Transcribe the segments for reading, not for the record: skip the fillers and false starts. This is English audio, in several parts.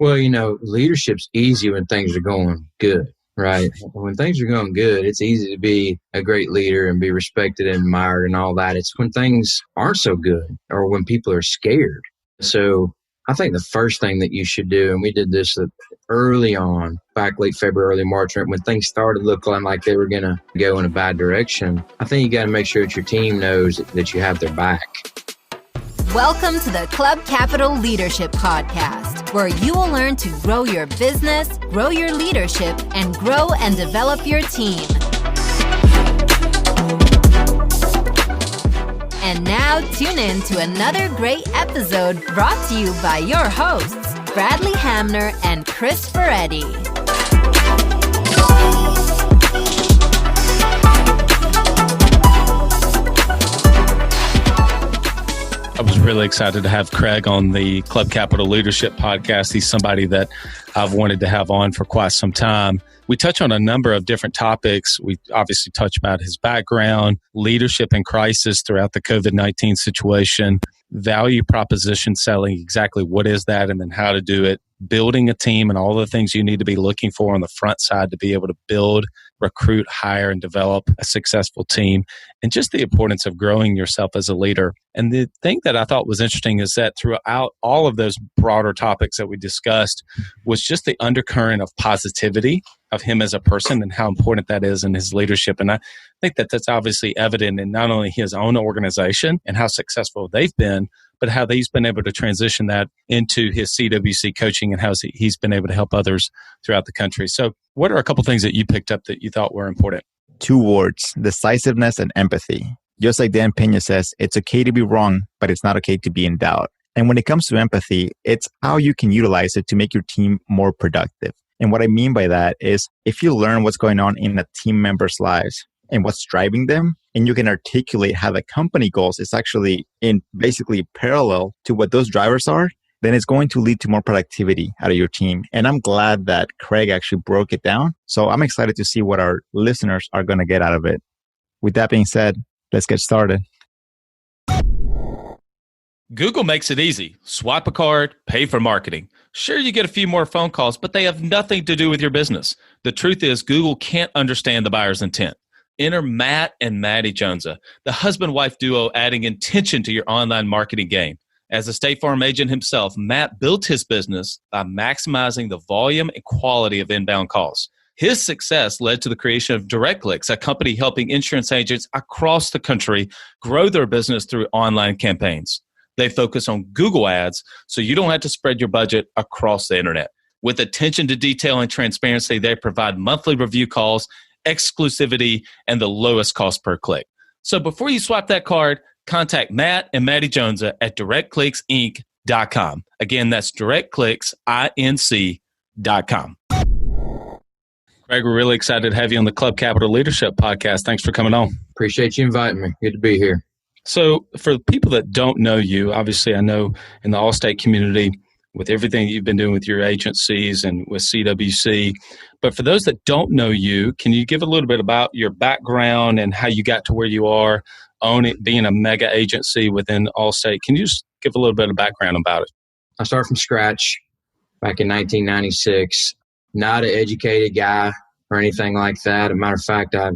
Well, leadership's easy when things are going good, right? When things are going good, it's easy to be a great leader and be respected and admired and all that. It's when things aren't so good or when people are scared. So I think the first thing that you should do, and we did this early on, back late February, early March, when things started looking like they were going to go in a bad direction, I think you got to make sure that your team knows that you have their back. Welcome to the Club Capital Leadership Podcast, where you will learn to grow your business, grow your leadership, and grow and develop your team. And now tune in to another great episode brought to you by your hosts, Bradley Hamner and Chris Ferretti. I was really excited to have Craig on the Club Capital Leadership Podcast. He's somebody that I've wanted to have on for quite some time. We touch on a number of different topics. We obviously touch about his background, leadership in crisis throughout the COVID-19 situation, value proposition selling, exactly what is that, and then how to do it, building a team and all the things you need to be looking for on the front side to be able to build, recruit, hire, and develop a successful team, and just the importance of growing yourself as a leader. And the thing that I thought was interesting is that throughout all of those broader topics that we discussed was just the undercurrent of positivity of him as a person and how important that is in his leadership. And I think that that's obviously evident in not only his own organization and how successful they've been, but how he's been able to transition that into his CWC coaching and how he's been able to help others throughout the country. So what are a couple things that you picked up that you thought were important? 2 words, decisiveness and empathy. Just like Dan Pena says, it's okay to be wrong, but it's not okay to be in doubt. And when it comes to empathy, it's how you can utilize it to make your team more productive. And what I mean by that is if you learn what's going on in a team member's lives and what's driving them, and you can articulate how the company goals is actually in basically parallel to what those drivers are, then it's going to lead to more productivity out of your team. And I'm glad that Craig actually broke it down. So I'm excited to see what our listeners are going to get out of it. With that being said, let's get started. Google makes it easy. Swipe a card, pay for marketing. Sure, you get a few more phone calls, but they have nothing to do with your business. The truth is, Google can't understand the buyer's intent. Enter Matt and Maddie Jonesa, the husband-wife duo adding intention to your online marketing game. As a State Farm agent himself, Matt built his business by maximizing the volume and quality of inbound calls. His success led to the creation of DirectClicks, a company helping insurance agents across the country grow their business through online campaigns. They focus on Google ads, so you don't have to spread your budget across the internet. With attention to detail and transparency, they provide monthly review calls, exclusivity, and the lowest cost per click. So before you swipe that card, contact Matt and Maddie Jonesa at directclicksinc.com. Again, that's directclicksinc.com. Craig, we're really excited to have you on the Club Capital Leadership Podcast. Thanks for coming on. Appreciate you inviting me. Good to be here. So for people that don't know you, obviously I know in the Allstate community, with everything you've been doing with your agencies and with CWC. But for those that don't know you, can you give a little bit about your background and how you got to where you are, being a mega agency within Allstate? Can you just give a little bit of background about it? I started from scratch back in 1996. Not an educated guy or anything like that. As a matter of fact, I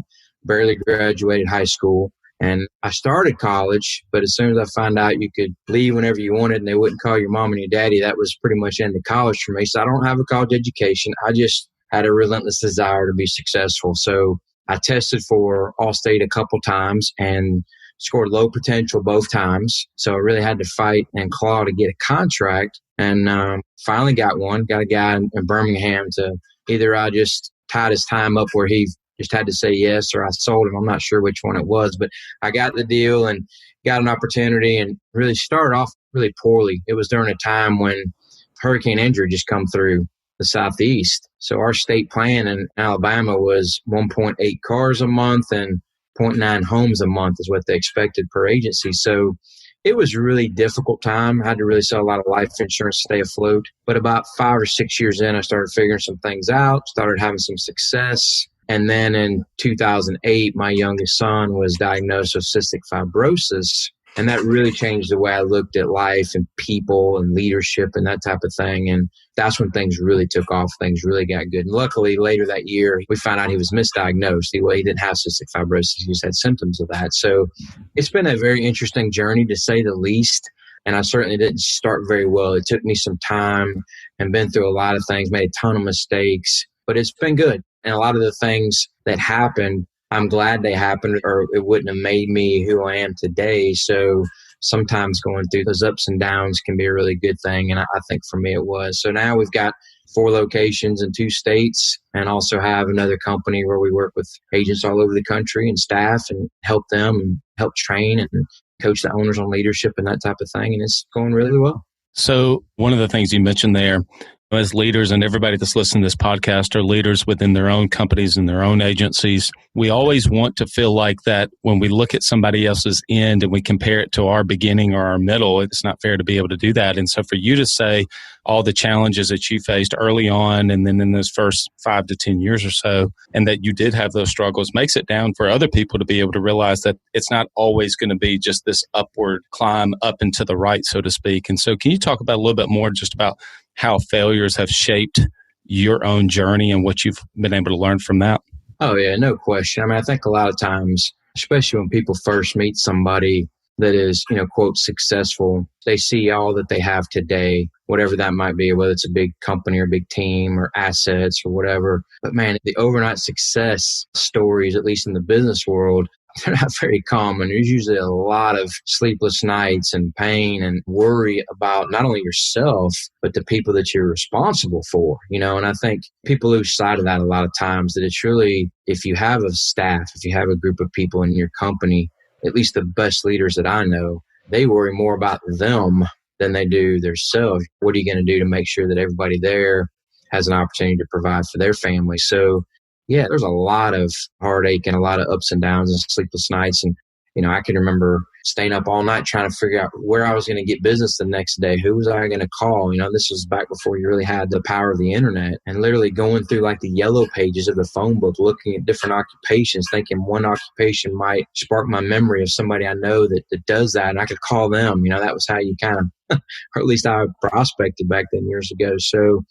barely graduated high school. And I started college, but as soon as I found out you could leave whenever you wanted and they wouldn't call your mom and your daddy, that was pretty much end of college for me. So I don't have a college education. I just had a relentless desire to be successful. So I tested for Allstate a couple times and scored low potential both times. So I really had to fight and claw to get a contract, and finally got one. Got a guy in Birmingham to either I just tied his time up where he just had to say yes, or I sold him. I'm not sure which one it was, but I got the deal and got an opportunity and really started off really poorly. It was during a time when Hurricane Andrew just come through the Southeast. So our state plan in Alabama was 1.8 cars a month and 0.9 homes a month is what they expected per agency. So it was a really difficult time. I had to really sell a lot of life insurance to stay afloat. But about 5 or 6 years in, I started figuring some things out, started having some success. And then in 2008, my youngest son was diagnosed with cystic fibrosis. And that really changed the way I looked at life and people and leadership and that type of thing. And that's when things really took off. Things really got good. And luckily, later that year, we found out he was misdiagnosed. He didn't have cystic fibrosis. He just had symptoms of that. So it's been a very interesting journey, to say the least. And I certainly didn't start very well. It took me some time and been through a lot of things, made a ton of mistakes, but it's been good. And a lot of the things that happened, I'm glad they happened, or it wouldn't have made me who I am today. So sometimes going through those ups and downs can be a really good thing. And I think for me it was. So now we've got 4 locations in 2 states, and also have another company where we work with agents all over the country and staff and help them and help train and coach the owners on leadership and that type of thing. And it's going really well. So one of the things you mentioned there, as leaders, and everybody that's listening to this podcast are leaders within their own companies and their own agencies, we always want to feel like that when we look at somebody else's end and we compare it to our beginning or our middle, it's not fair to be able to do that. And so for you to say all the challenges that you faced early on and then in those first 5 to 10 years or so, and that you did have those struggles, makes it down for other people to be able to realize that it's not always going to be just this upward climb up and to the right, so to speak. And so can you talk about a little bit more just about how failures have shaped your own journey and what you've been able to learn from that? Oh, yeah, no question. I mean, I think a lot of times, especially when people first meet somebody that is, quote, successful, they see all that they have today, whatever that might be, whether it's a big company or a big team or assets or whatever. But man, the overnight success stories, at least in the business world, they're not very common. There's usually a lot of sleepless nights and pain and worry about not only yourself, but the people that you're responsible for, and I think people lose sight of that a lot of times, that it's really, if you have a staff, if you have a group of people in your company, at least the best leaders that I know, they worry more about them than they do themselves. What are you going to do to make sure that everybody there has an opportunity to provide for their family? So yeah, there's a lot of heartache and a lot of ups and downs and sleepless nights. And, I can remember staying up all night trying to figure out where I was going to get business the next day. Who was I going to call? This was back before you really had the power of the internet, and literally going through like the yellow pages of the phone book, looking at different occupations, thinking one occupation might spark my memory of somebody I know that does that. And I could call them. That was how you kind of, or at least I prospected back then years ago. So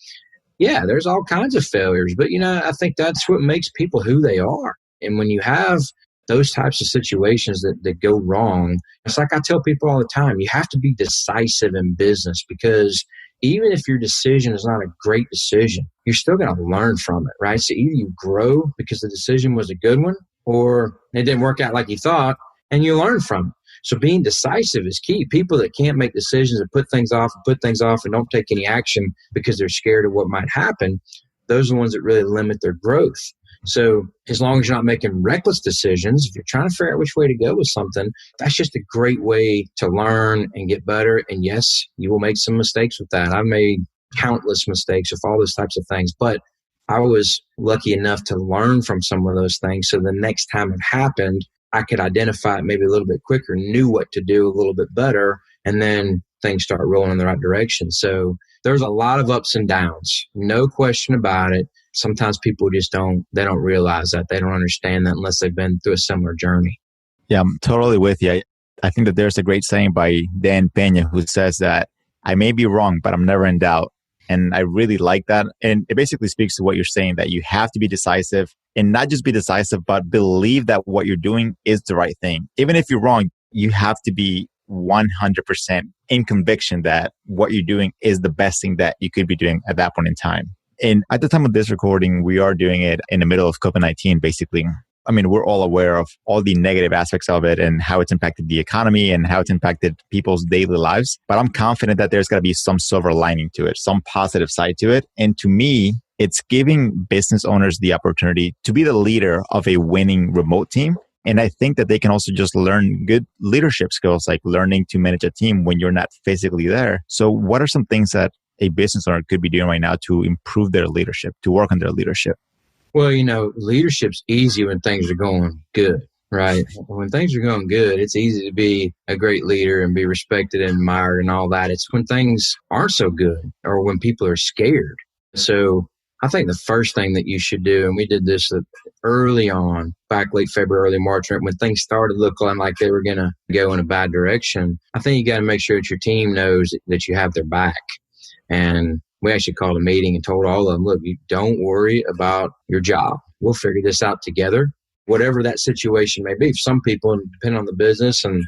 yeah, there's all kinds of failures, but I think that's what makes people who they are. And when you have those types of situations that go wrong, it's like I tell people all the time, you have to be decisive in business, because even if your decision is not a great decision, you're still going to learn from it, right? So either you grow because the decision was a good one, or it didn't work out like you thought, and you learn from it. So being decisive is key. People that can't make decisions and put things off and don't take any action because they're scared of what might happen, those are the ones that really limit their growth. So as long as you're not making reckless decisions, if you're trying to figure out which way to go with something, that's just a great way to learn and get better. And yes, you will make some mistakes with that. I've made countless mistakes with all those types of things, but I was lucky enough to learn from some of those things. So the next time it happened, I could identify it maybe a little bit quicker, knew what to do a little bit better, and then things start rolling in the right direction. So there's a lot of ups and downs, no question about it. Sometimes people just don't realize that. They don't understand that unless they've been through a similar journey. Yeah, I'm totally with you. I think that there's a great saying by Dan Pena who says that I may be wrong, but I'm never in doubt. And I really like that. And it basically speaks to what you're saying, that you have to be decisive, and not just be decisive, but believe that what you're doing is the right thing. Even if you're wrong, you have to be 100% in conviction that what you're doing is the best thing that you could be doing at that point in time. And at the time of this recording, we are doing it in the middle of COVID-19, basically. I mean, we're all aware of all the negative aspects of it and how it's impacted the economy and how it's impacted people's daily lives. But I'm confident that there's got to be some silver lining to it, some positive side to it. And to me, it's giving business owners the opportunity to be the leader of a winning remote team. And I think that they can also just learn good leadership skills, like learning to manage a team when you're not physically there. So what are some things that a business owner could be doing right now to improve their leadership, to work on their leadership? Well, leadership's easy when things are going good, right? When things are going good, it's easy to be a great leader and be respected and admired and all that. It's when things aren't so good or when people are scared. So I think the first thing that you should do, and we did this early on, back late February, early March, when things started looking like they were going to go in a bad direction, I think you got to make sure that your team knows that you have their back. And we actually called a meeting and told all of them, look, you don't worry about your job. We'll figure this out together, whatever that situation may be. For some people, depending on the business and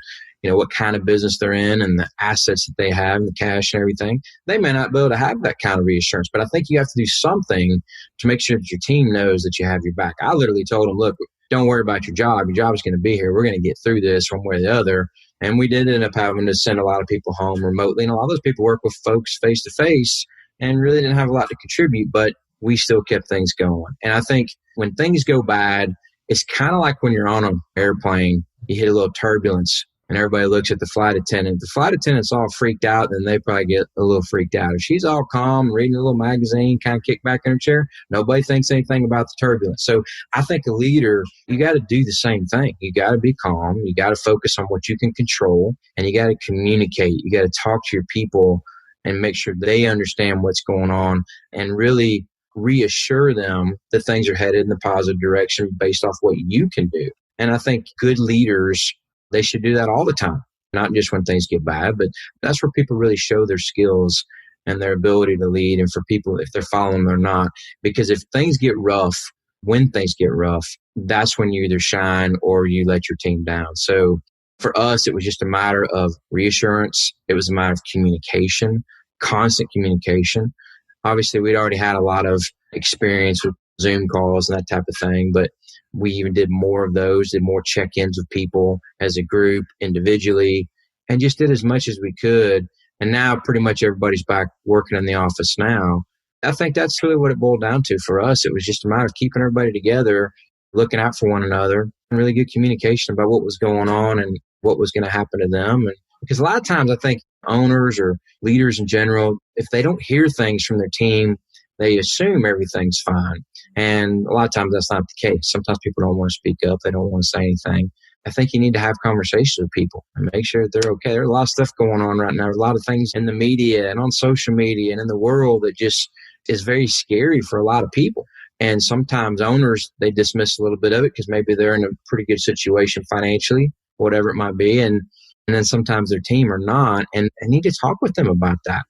what kind of business they're in and the assets that they have and the cash and everything, they may not be able to have that kind of reassurance. But I think you have to do something to make sure that your team knows that you have your back. I literally told them, look, don't worry about your job. Your job is going to be here. We're going to get through this one way or the other. And we did end up having to send a lot of people home remotely. And a lot of those people work with folks face to face and really didn't have a lot to contribute, but we still kept things going. And I think when things go bad, it's kind of like when you're on an airplane, you hit a little turbulence. And everybody looks at the flight attendant. The flight attendant's all freaked out, then they probably get a little freaked out. If she's all calm, reading a little magazine, kind of kicked back in her chair, nobody thinks anything about the turbulence. So I think a leader, you got to do the same thing. You got to be calm. You got to focus on what you can control, and you got to communicate. You got to talk to your people and make sure they understand what's going on and really reassure them that things are headed in the positive direction based off what you can do. And I think good leaders, they should do that all the time, not just when things get bad, but that's where people really show their skills and their ability to lead, and for people, if they're following them or not. Because if things get rough, when things get rough, that's when you either shine or you let your team down. So for us, it was just a matter of reassurance. It was a matter of communication, constant communication. Obviously, we'd already had a lot of experience with Zoom calls and that type of thing, but we even did more of those, did more check-ins with people as a group, individually, and just did as much as we could. And now pretty much everybody's back working in the office now. I think that's really what it boiled down to for us. It was just a matter of keeping everybody together, looking out for one another, and really good communication about what was going on and what was going to happen to them. And because a lot of times I think owners or leaders in general, if they don't hear things from their team, they assume everything's fine. And a lot of times that's not the case. Sometimes people don't want to speak up. They don't want to say anything. I think you need to have conversations with people and make sure that they're okay. There's a lot of stuff going on right now. There's a lot of things in the media and on social media and in the world that just is very scary for a lot of people. And sometimes owners, they dismiss a little bit of it because maybe they're in a pretty good situation financially, whatever it might be. And then sometimes their team are not. And I need to talk with them about that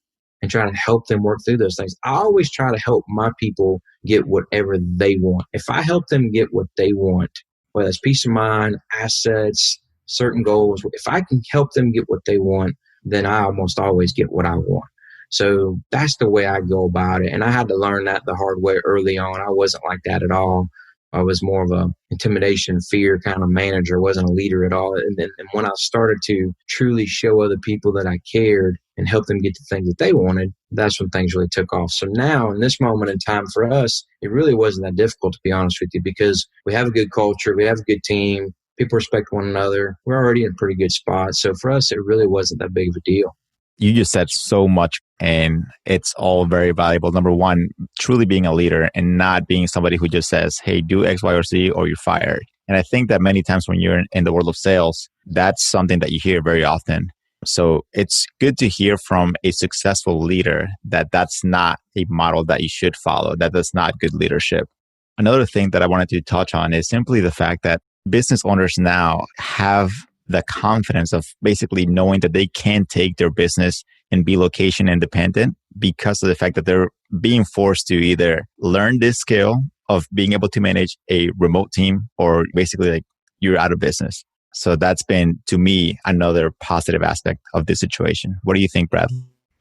and try to help them work through those things. I always try to help my people get whatever they want. If I help them get what they want, whether it's peace of mind, assets, certain goals, if I can help them get what they want, then I almost always get what I want. So that's the way I go about it. And I had to learn that the hard way early on. I wasn't like that at all. I was more of a intimidation, fear kind of manager, wasn't a leader at all. And when I started to truly show other people that I cared and help them get the things that they wanted, that's when things really took off. So now, in this moment in time for us, it really wasn't that difficult, to be honest with you, because we have a good culture, we have a good team, people respect one another. We're already in a pretty good spot. So for us, it really wasn't that big of a deal. You just said so much, and it's all very valuable. Number one, truly being a leader and not being somebody who just says, hey, do X, Y, or Z, or you're fired. And I think that many times when you're in the world of sales, that's something that you hear very often. So it's good to hear from a successful leader that that's not a model that you should follow. That's not good leadership. Another thing that I wanted to touch on is simply the fact that business owners now have the confidence of basically knowing that they can take their business and be location independent because of the fact that they're being forced to either learn this skill of being able to manage a remote team or basically like you're out of business. So that's been, to me, another positive aspect of this situation. What do you think, Brad?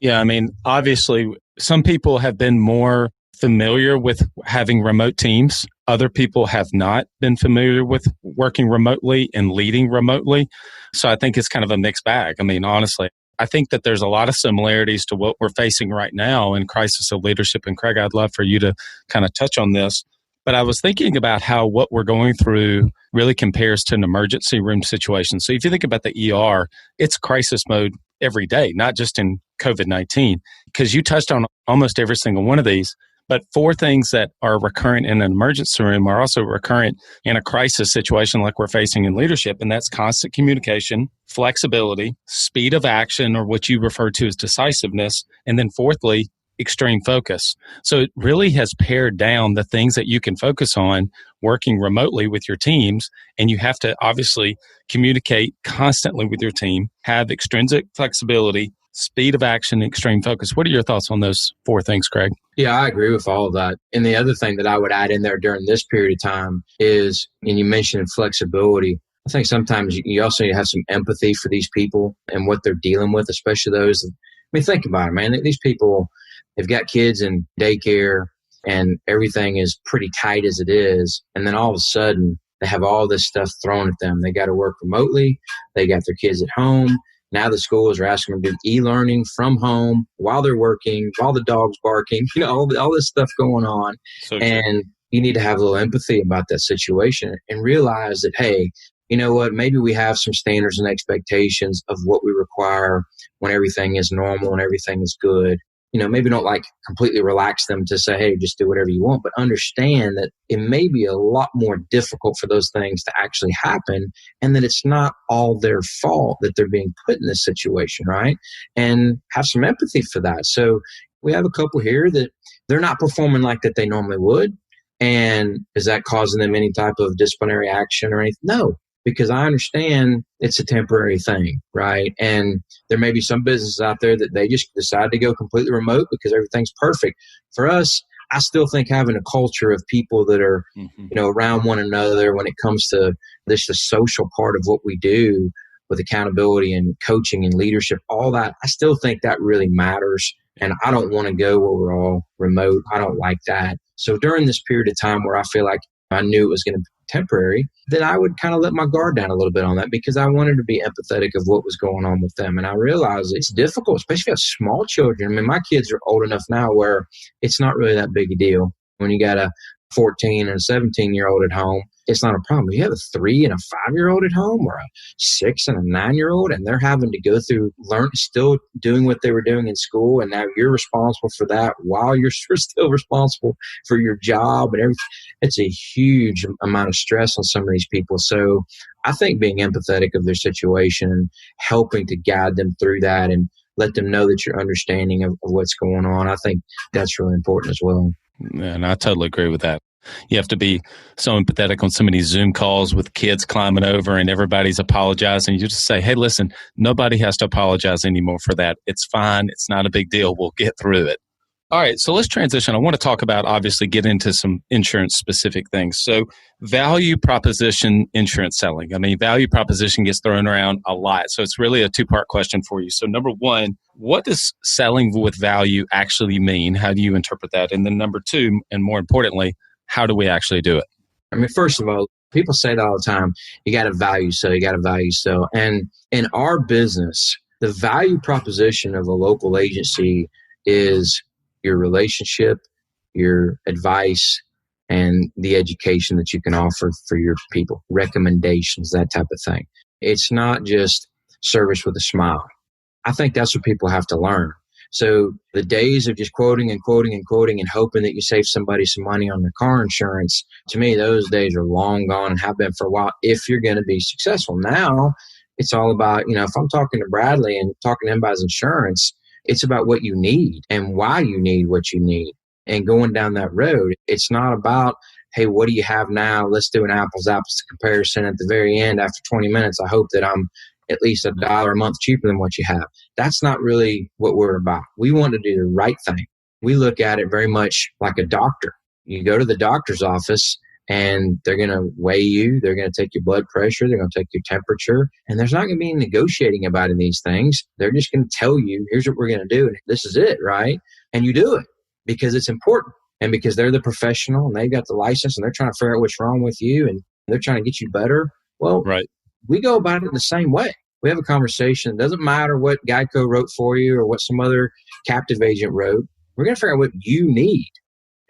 Yeah, I mean, obviously, some people have been more familiar with having remote teams. Other people have not been familiar with working remotely and leading remotely. So I think it's kind of a mixed bag. I mean, honestly, I think that there's a lot of similarities to what we're facing right now in crisis of leadership. And Craig, I'd love for you to kind of touch on this. But I was thinking about how what we're going through really compares to an emergency room situation. So if you think about the ER, it's crisis mode every day, not just in COVID-19, because you touched on almost every single one of these. But 4 things that are recurrent in an emergency room are also recurrent in a crisis situation like we're facing in leadership. And that's constant communication, flexibility, speed of action, or what you refer to as decisiveness. And then fourthly, extreme focus. So it really has pared down the things that you can focus on working remotely with your teams. And you have to obviously communicate constantly with your team, have extrinsic flexibility, speed of action, extreme focus. What are your thoughts on those four things, Craig? Yeah, I agree with all of that. And the other thing that I would add in there during this period of time is, and you mentioned flexibility, I think sometimes you also need to have some empathy for these people and what they're dealing with, especially those. I mean, think about it, man. These people, they've got kids in daycare and everything is pretty tight as it is. And then all of a sudden, they have all this stuff thrown at them. They got to work remotely. They got their kids at home. Now the schools are asking them to do e-learning from home while they're working, while the dog's barking, all this stuff going on. So and you need to have a little empathy about that situation and realize that, hey, you know what, maybe we have some standards and expectations of what we require when everything is normal and everything is good. Maybe don't completely relax them to say, hey, just do whatever you want, but understand that it may be a lot more difficult for those things to actually happen and that it's not all their fault that they're being put in this situation, right? And have some empathy for that. So we have a couple here that they're not performing like that they normally would. And is that causing them any type of disciplinary action or anything? No. Because I understand it's a temporary thing, right? And there may be some businesses out there that they just decide to go completely remote because everything's perfect. For us, I still think having a culture of people that are, around one another when it comes to the social part of what we do with accountability and coaching and leadership, all that, I still think that really matters. And I don't want to go where we're all remote. I don't like that. So during this period of time where I feel like I knew it was going to be temporary, then I would kind of let my guard down a little bit on that because I wanted to be empathetic of what was going on with them. And I realized it's difficult, especially if you have small children. I mean, my kids are old enough now where it's not really that big a deal. When you got a 14 and a 17-year-old at home, it's not a problem. If you have a 3 and a 5-year-old at home or a 6 and a 9-year-old and they're having to go through still doing what they were doing in school, and now you're responsible for that while you're still responsible for your job and everything, it's a huge amount of stress on some of these people. So I think being empathetic of their situation and helping to guide them through that and let them know that you're understanding of what's going on, I think that's really important as well. Yeah, and I totally agree with that. You have to be so empathetic on some of these Zoom calls with kids climbing over and everybody's apologizing. You just say, hey, listen, nobody has to apologize anymore for that. It's fine. It's not a big deal. We'll get through it. All right, so let's transition. I want to talk about, obviously, get into some insurance-specific things. So value proposition insurance selling. I mean, value proposition gets thrown around a lot. So it's really a two-part question for you. So number one, what does selling with value actually mean? How do you interpret that? And then number two, and more importantly, how do we actually do it? I mean, first of all, people say that all the time. You got to value sell. And in our business, the value proposition of a local agency is your relationship, your advice, and the education that you can offer for your people, recommendations, that type of thing. It's not just service with a smile. I think that's what people have to learn. So the days of just quoting and hoping that you save somebody some money on their car insurance, to me, those days are long gone and have been for a while if you're going to be successful. Now, it's all about, if I'm talking to Bradley and talking to him about his insurance, it's about what you need and why you need what you need and going down that road. It's not about, hey, what do you have now? Let's do an apples comparison at the very end. After 20 minutes, I hope that I'm at least $1 a month cheaper than what you have. That's not really what we're about. We want to do the right thing. We look at it very much like a doctor. You go to the doctor's office and they're going to weigh you. They're going to take your blood pressure. They're going to take your temperature. And there's not going to be any negotiating about these things. They're just going to tell you, here's what we're going to do. And this is it, right? And you do it because it's important and because they're the professional and they've got the license and they're trying to figure out what's wrong with you and they're trying to get you better. Well, right. We go about it the same way. We have a conversation. It doesn't matter what Geico wrote for you or what some other captive agent wrote. We're going to figure out what you need.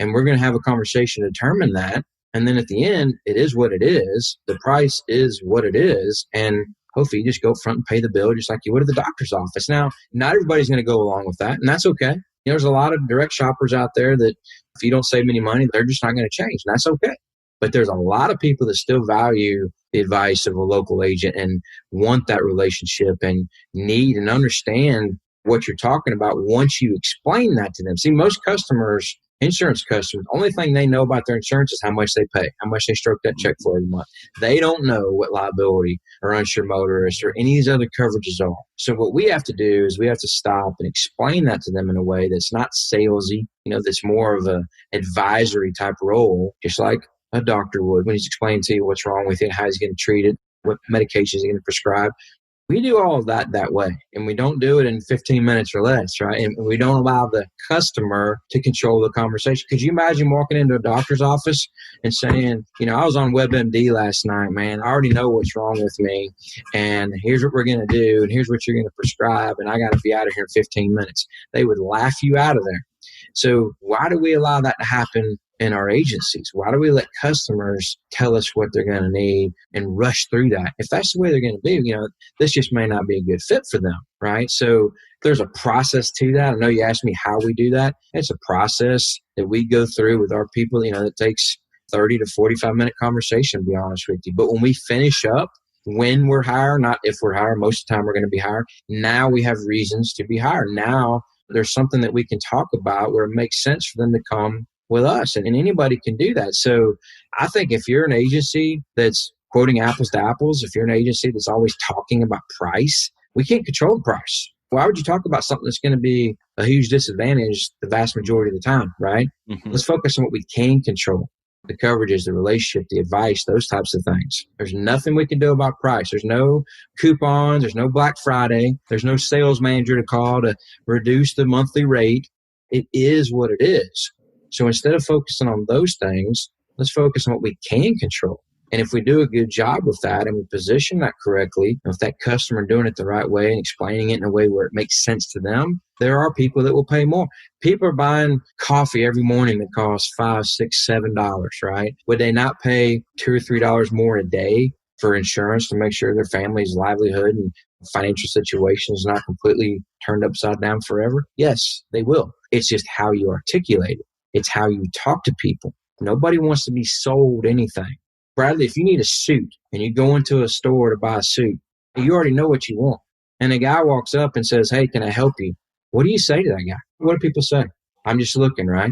And we're going to have a conversation to determine that. And then at the end, it is what it is. The price is what it is. And hopefully you just go up front and pay the bill just like you would at the doctor's office. Now, not everybody's going to go along with that. And that's okay. There's a lot of direct shoppers out there that if you don't save any money, they're just not going to change. And that's okay. But there's a lot of people that still value the advice of a local agent and want that relationship and need and understand what you're talking about once you explain that to them. See, most customers, insurance customers, the only thing they know about their insurance is how much they pay, how much they stroke that check for every month. They don't know what liability or uninsured motorist or any of these other coverages are. So what we have to do is we have to stop and explain that to them in a way that's not salesy, that's more of a advisory type role, just like a doctor would when he's explaining to you what's wrong with you, how he's going to treat it, what medications he's going to prescribe. We do all of that way, and we don't do it in 15 minutes or less, right? And we don't allow the customer to control the conversation. Could you imagine walking into a doctor's office and saying, I was on WebMD last night, man. I already know what's wrong with me, and here's what we're going to do, and here's what you're going to prescribe, and I got to be out of here in 15 minutes. They would laugh you out of there. So why do we allow that to happen in our agencies? Why do we let customers tell us what they're going to need and rush through that? If that's the way they're going to be, this just may not be a good fit for them, right? So there's a process to that. I know you asked me how we do that. It's a process that we go through with our people, that takes 30 to 45-minute conversation, to be honest with you. But when we finish up, when we're hired, not if we're hired, most of the time we're going to be hired. Now we have reasons to be hired. Now there's something that we can talk about where it makes sense for them to come with us, and anybody can do that. So I think if you're an agency that's quoting apples to apples, if you're an agency that's always talking about price, we can't control the price. Why would you talk about something that's going to be a huge disadvantage the vast majority of the time, right? Mm-hmm. Let's focus on what we can control. The coverages, the relationship, the advice, those types of things. There's nothing we can do about price. There's no coupons. There's no Black Friday. There's no sales manager to call to reduce the monthly rate. It is what it is. So instead of focusing on those things, let's focus on what we can control. And if we do a good job with that and we position that correctly, and with that customer doing it the right way and explaining it in a way where it makes sense to them, there are people that will pay more. People are buying coffee every morning that costs $5, $6, $7, right? Would they not pay $2 or $3 more a day for insurance to make sure their family's livelihood and financial situation is not completely turned upside down forever? Yes, they will. It's just how you articulate it. It's how you talk to people. Nobody wants to be sold anything. Bradley, if you need a suit and you go into a store to buy a suit, you already know what you want. And a guy walks up and says, "Hey, can I help you?" What do you say to that guy? What do people say? "I'm just looking," right?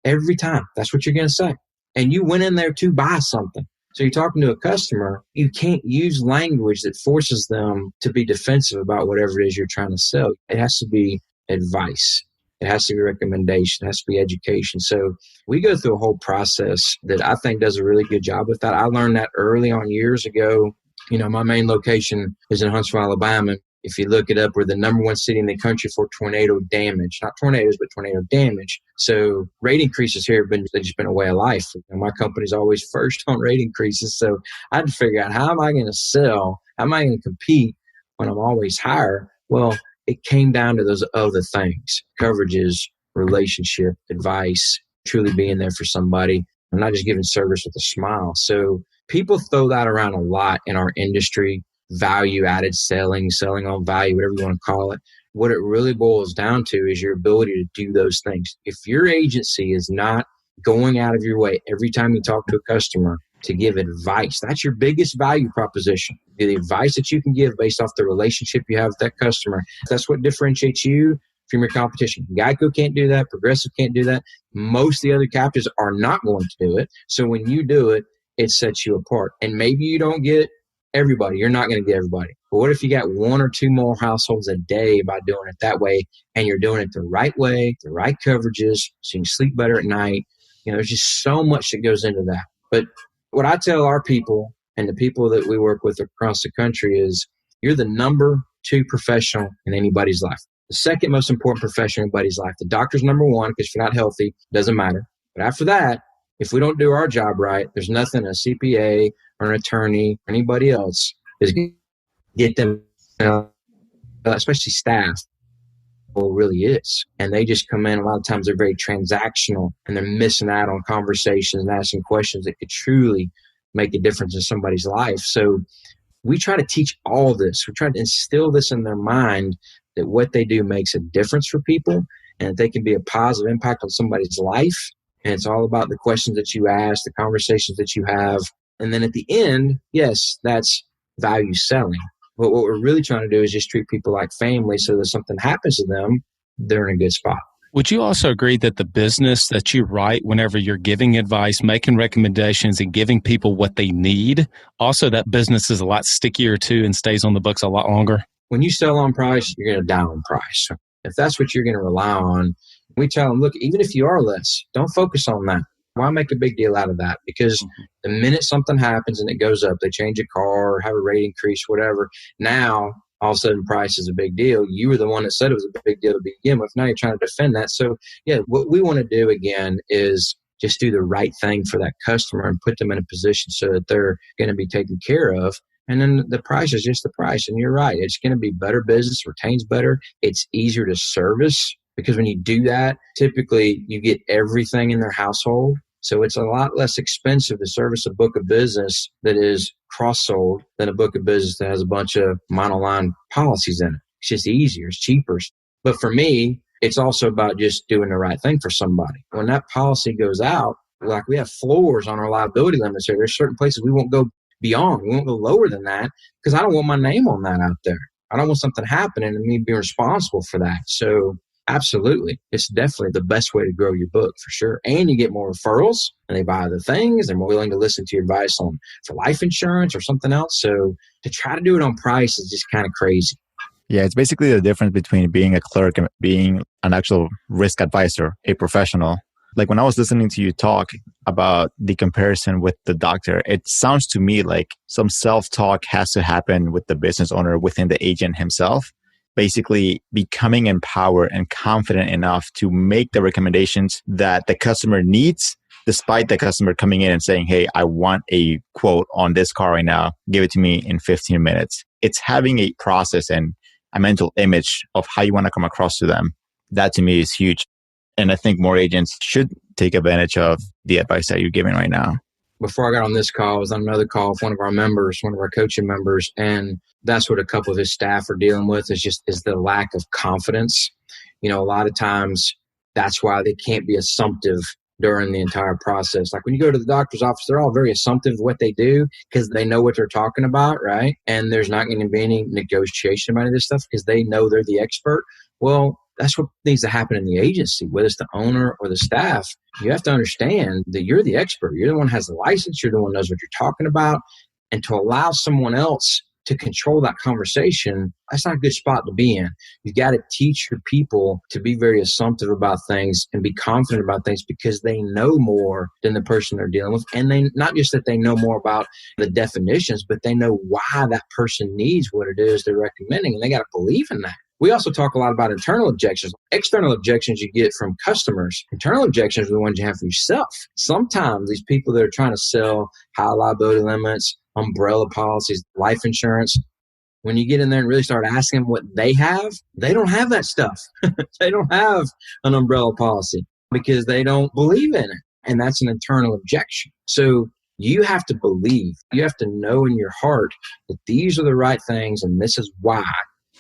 Every time. That's what you're going to say. And you went in there to buy something. So you're talking to a customer. You can't use language that forces them to be defensive about whatever it is you're trying to sell. It has to be advice. It has to be recommendation. It has to be education. So we go through a whole process that I think does a really good job with that. I learned that early on years ago. My main location is in Huntsville, Alabama. If you look it up, we're the number one city in the country for tornado damage. Not tornadoes, but tornado damage. So rate increases here they've just been a way of life. My company's always first on rate increases. So I had to figure out, how am I going to sell? How am I going to compete when I'm always higher? Well, it came down to those other things: coverages, relationship, advice, truly being there for somebody. I'm not just giving service with a smile. So people throw that around a lot in our industry. Value-added selling on value, whatever you want to call it. What it really boils down to is your ability to do those things. If your agency is not going out of your way every time you talk to a customer to give advice, that's your biggest value proposition. The advice that you can give based off the relationship you have with that customer. That's what differentiates you from your competition. Geico can't do that. Progressive can't do that. Most of the other captives are not going to do it. So when you do it, it sets you apart. And maybe you don't get everybody. You're not going to get everybody. But what if you got one or two more households a day by doing it that way, and you're doing it the right way, the right coverages, so you can sleep better at night? There's just so much that goes into that. But what I tell our people and the people that we work with across the country is, you're the number 2 professional in anybody's life. The second most important profession in anybody's life. The doctor's number 1, because if you're not healthy, it doesn't matter. But after that, if we don't do our job right, there's nothing a CPA or an attorney or anybody else is going to get them, especially staff, really is. And they just come in. A lot of times they're very transactional, and they're missing out on conversations and asking questions that could truly make a difference in somebody's life. So we try to teach all this. We try to instill this in their mind, that what they do makes a difference for people, and that they can be a positive impact on somebody's life. And it's all about the questions that you ask, the conversations that you have. And then at the end, yes, that's value selling. But what we're really trying to do is just treat people like family so that if something happens to them, they're in a good spot. Would you also agree that the business that you write whenever you're giving advice, making recommendations, and giving people what they need, also that business is a lot stickier too and stays on the books a lot longer? When you sell on price, you're going to die on price. If that's what you're going to rely on, we tell them, look, even if you are less, don't focus on that. Why make a big deal out of that? Because the minute something happens and it goes up, they change a car or have a rate increase, whatever, now all of a sudden price is a big deal. You were the one that said it was a big deal to begin with. Now you're trying to defend that. So yeah, what we want to do again is just do the right thing for that customer and put them in a position so that they're going to be taken care of. And then the price is just the price. And you're right. It's going to be better business, retains better. It's easier to service because when you do that, typically you get everything in their household. So it's a lot less expensive to service a book of business that is cross-sold than a book of business that has a bunch of monoline policies in it. It's just easier. It's cheaper. But for me, it's also about just doing the right thing for somebody. When that policy goes out, like we have floors on our liability limits here. There's certain places we won't go beyond. We won't go lower than that because I don't want my name on that out there. I don't want something happening and me being responsible for that. So absolutely. It's definitely the best way to grow your book for sure. And you get more referrals and they buy other things. They're more willing to listen to your advice for life insurance or something else. So to try to do it on price is just kind of crazy. Yeah, it's basically the difference between being a clerk and being an actual risk advisor, a professional. Like when I was listening to you talk about the comparison with the doctor, it sounds to me like some self-talk has to happen with the business owner within the agent himself. Basically becoming empowered and confident enough to make the recommendations that the customer needs, despite the customer coming in and saying, hey, I want a quote on this car right now. Give it to me in 15 minutes. It's having a process and a mental image of how you want to come across to them. That to me is huge. And I think more agents should take advantage of the advice that you're giving right now. Before I got on this call, I was on another call with one of our members, one of our coaching members, and that's what a couple of his staff are dealing with is the lack of confidence. You know, a lot of times that's why they can't be assumptive during the entire process. Like when you go to the doctor's office, they're all very assumptive of what they do because they know what they're talking about, right? And there's not going to be any negotiation about any of this stuff because they know they're the expert. Well, that's what needs to happen in the agency, whether it's the owner or the staff. You have to understand that you're the expert. You're the one who has the license. You're the one who knows what you're talking about. And to allow someone else to control that conversation, that's not a good spot to be in. You've got to teach your people to be very assumptive about things and be confident about things because they know more than the person they're dealing with. And they not just that they know more about the definitions, but they know why that person needs what it is they're recommending. And they got to believe in that. We also talk a lot about internal objections. External objections you get from customers. Internal objections are the ones you have for yourself. Sometimes these people that are trying to sell high liability limits, umbrella policies, life insurance, when you get in there and really start asking them what they have, they don't have that stuff. They don't have an umbrella policy because they don't believe in it. And that's an internal objection. So you have to believe, you have to know in your heart that these are the right things and this is why.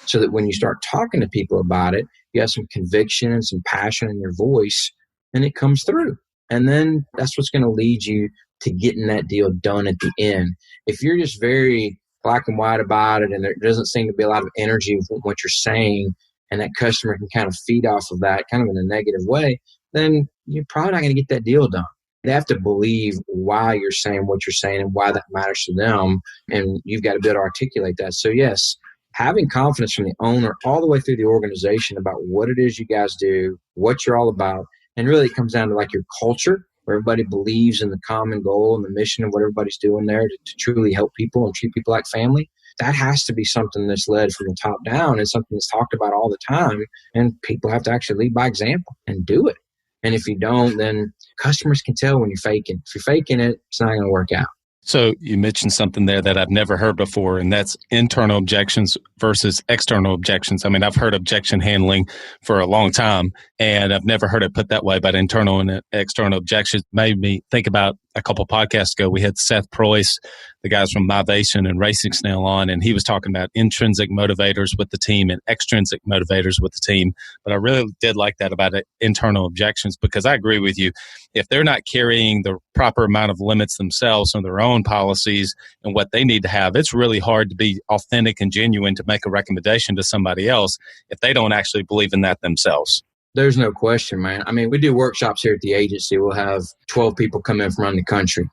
So that when you start talking to people about it, you have some conviction and some passion in your voice and it comes through. And then that's what's going to lead you to getting that deal done at the end. If you're just very black and white about it and there doesn't seem to be a lot of energy with what you're saying and that customer can kind of feed off of that kind of in a negative way, then you're probably not going to get that deal done. They have to believe why you're saying what you're saying and why that matters to them. And you've got to be able to articulate that. So yes, having confidence from the owner all the way through the organization about what it is you guys do, what you're all about. And really it comes down to like your culture, where everybody believes in the common goal and the mission of what everybody's doing there to truly help people and treat people like family. That has to be something that's led from the top down and something that's talked about all the time. And people have to actually lead by example and do it. And if you don't, then customers can tell when you're faking. If you're faking it, it's not going to work out. So you mentioned something there that I've never heard before, and that's internal objections versus external objections. I mean, I've heard objection handling for a long time, and I've never heard it put that way, but internal and external objections made me think about a couple podcasts ago, we had Seth Preuss, the guys from Mivation and Racing Snail on, and he was talking about intrinsic motivators with the team and extrinsic motivators with the team. But I really did like that about internal objections, because I agree with you. If they're not carrying the proper amount of limits themselves on their own policies and what they need to have, it's really hard to be authentic and genuine to make a recommendation to somebody else if they don't actually believe in that themselves. There's no question, man. I mean, we do workshops here at the agency. We'll have 12 people come in from around the country,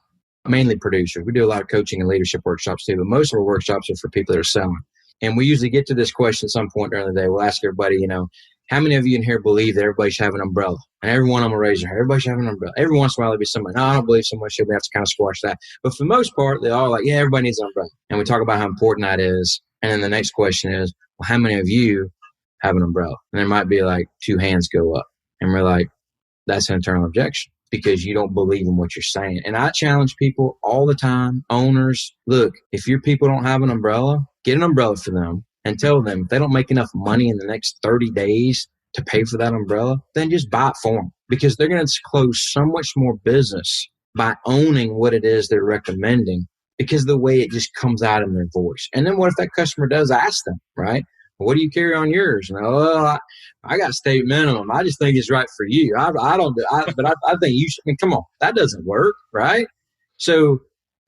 mainly producers. We do a lot of coaching and leadership workshops too, but most of our workshops are for people that are selling. And we usually get to this question at some point during the day. We'll ask everybody, how many of you in here believe that everybody should have an umbrella? And every one of them will raise their hand. Everybody should have an umbrella. Every once in a while, there'll be somebody, no, I don't believe someone should. We have to kind of squash that. But for the most part, they're all like, yeah, everybody needs an umbrella. And we talk about how important that is. And then the next question is, well, how many of you have an umbrella? And there might be like 2 hands go up. And we're like, that's an internal objection because you don't believe in what you're saying. And I challenge people all the time, owners, look, if your people don't have an umbrella, get an umbrella for them and tell them if they don't make enough money in the next 30 days to pay for that umbrella, then just buy it for them, because they're going to close so much more business by owning what it is they're recommending, because of the way it just comes out in their voice. And then what if that customer does ask them, right? What do you carry on yours? And I got state minimum. I just think it's right for you. I think you should. I mean, come on, that doesn't work, right? So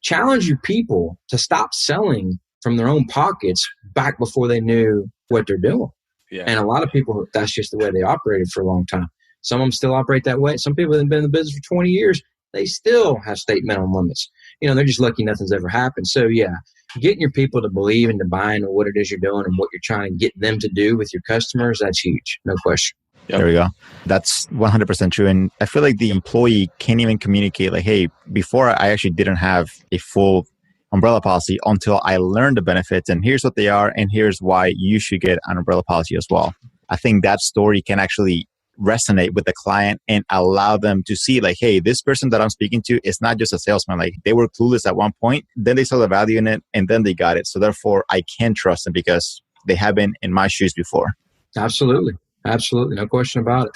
challenge your people to stop selling from their own pockets back before they knew what they're doing. Yeah. And a lot of people, that's just the way they operated for a long time. Some of them still operate that way. Some people that have been in the business for 20 years, they still have state minimum limits. They're just lucky nothing's ever happened. So yeah, getting your people to believe and to buy into what it is you're doing and what you're trying to get them to do with your customers, that's huge. No question. Yep. There we go. That's 100% true. And I feel like the employee can't even communicate like, hey, before I actually didn't have a full umbrella policy until I learned the benefits, and here's what they are, and here's why you should get an umbrella policy as well. I think that story can actually resonate with the client and allow them to see like, hey, this person that I'm speaking to is not just a salesman. Like, they were clueless at one point, then they saw the value in it, and then they got it. So therefore, I can trust them because they have been in my shoes before. Absolutely. Absolutely. No question about it.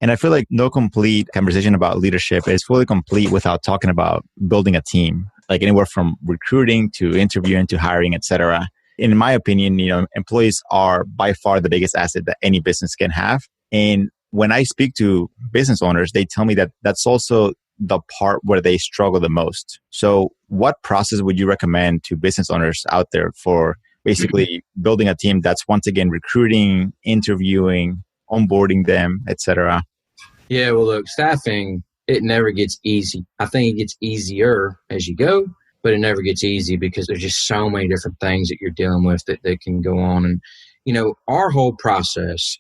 And I feel like no complete conversation about leadership is fully complete without talking about building a team, like anywhere from recruiting to interviewing to hiring, etc. In my opinion, employees are by far the biggest asset that any business can have. And when I speak to business owners, they tell me that that's also the part where they struggle the most. So what process would you recommend to business owners out there for basically building a team that's once again recruiting, interviewing, onboarding them, etc.? Yeah, well, look, staffing, it never gets easy. I think it gets easier as you go, but it never gets easy because there's just so many different things that you're dealing with that can go on. And, our whole process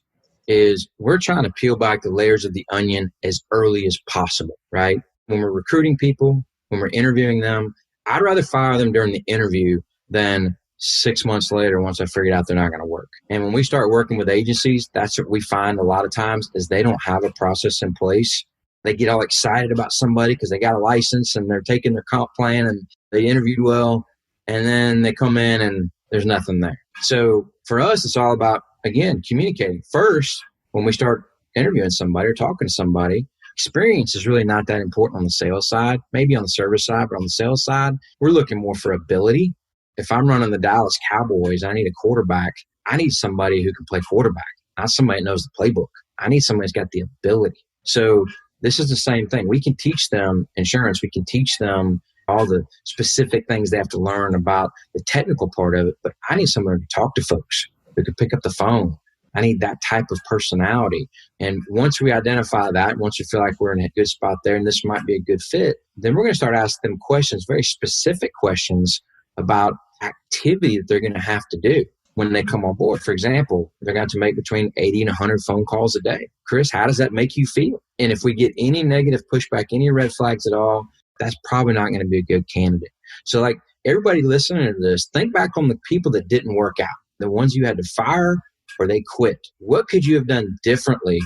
is we're trying to peel back the layers of the onion as early as possible, right? When we're recruiting people, when we're interviewing them, I'd rather fire them during the interview than 6 months later once I figured out they're not going to work. And when we start working with agencies, that's what we find a lot of times is they don't have a process in place. They get all excited about somebody because they got a license and they're taking their comp plan and they interviewed well, and then they come in and there's nothing there. So for us, it's all about, again, communicating. First, when we start interviewing somebody or talking to somebody, experience is really not that important on the sales side, maybe on the service side, but on the sales side, we're looking more for ability. If I'm running the Dallas Cowboys, I need a quarterback. I need somebody who can play quarterback, not somebody that knows the playbook. I need somebody who's got the ability. So this is the same thing. We can teach them insurance. We can teach them all the specific things they have to learn about the technical part of it. But I need somebody to talk to folks who can pick up the phone. I need that type of personality. And once we identify that, once we feel like we're in a good spot there and this might be a good fit, then we're going to start asking them questions, very specific questions about activity that they're going to have to do when they come on board. For example, they're going to make between 80 and 100 phone calls a day. Chris, how does that make you feel? And if we get any negative pushback, any red flags at all, that's probably not going to be a good candidate. So like everybody listening to this, think back on the people that didn't work out, the ones you had to fire or they quit. What could you have done differently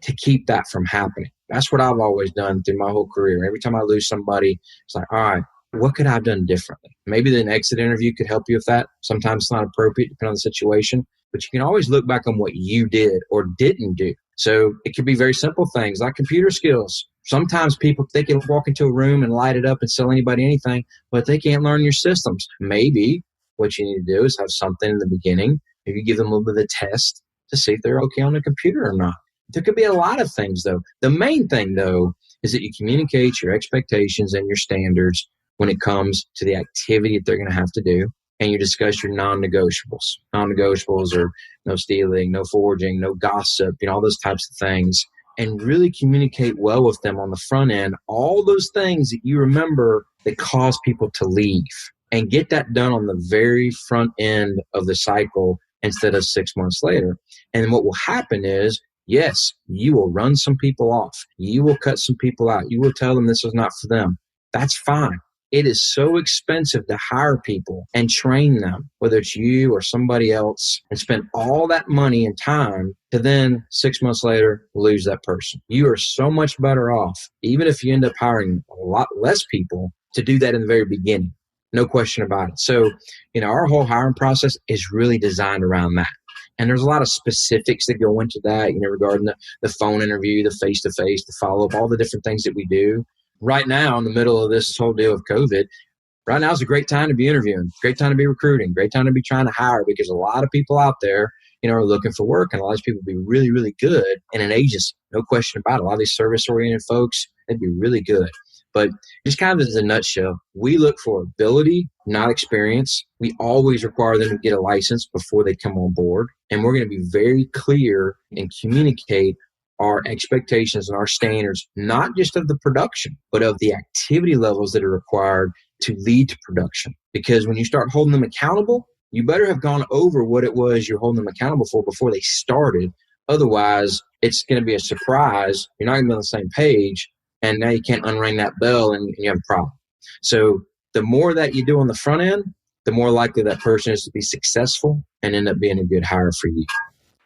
to keep that from happening? That's what I've always done through my whole career. Every time I lose somebody, it's like, all right, what could I have done differently? Maybe an exit interview could help you with that. Sometimes it's not appropriate depending on the situation, but you can always look back on what you did or didn't do. So it could be very simple things like computer skills. Sometimes people, they can walk into a room and light it up and sell anybody anything, but they can't learn your systems. Maybe what you need to do is have something in the beginning. Maybe give them a little bit of a test to see if they're okay on the computer or not. There could be a lot of things, though. The main thing, though, is that you communicate your expectations and your standards when it comes to the activity that they're going to have to do, and you discuss your non-negotiables. Non-negotiables are no stealing, no forging, no gossip, all those types of things, and really communicate well with them on the front end, all those things that you remember that cause people to leave, and get that done on the very front end of the cycle instead of 6 months later. And then what will happen is, yes, you will run some people off. You will cut some people out. You will tell them this is not for them. That's fine. It is so expensive to hire people and train them, whether it's you or somebody else, and spend all that money and time to then 6 months later lose that person. You are so much better off, even if you end up hiring a lot less people, to do that in the very beginning. No question about it. So, our whole hiring process is really designed around that. And there's a lot of specifics that go into that, regarding the phone interview, the face-to-face, the follow-up, all the different things that we do. Right now, in the middle of this whole deal of COVID, right now is a great time to be interviewing, great time to be recruiting, great time to be trying to hire, because a lot of people out there, are looking for work, and a lot of these people would be really, really good in an agency. No question about it. A lot of these service-oriented folks, they'd be really good. But just kind of as a nutshell, we look for ability, not experience. We always require them to get a license before they come on board. And we're going to be very clear and communicate our expectations and our standards, not just of the production, but of the activity levels that are required to lead to production. Because when you start holding them accountable, you better have gone over what it was you're holding them accountable for before they started. Otherwise, it's going to be a surprise. You're not going to be on the same page. And now you can't unring that bell and you have a problem. So the more that you do on the front end, the more likely that person is to be successful and end up being a good hire for you.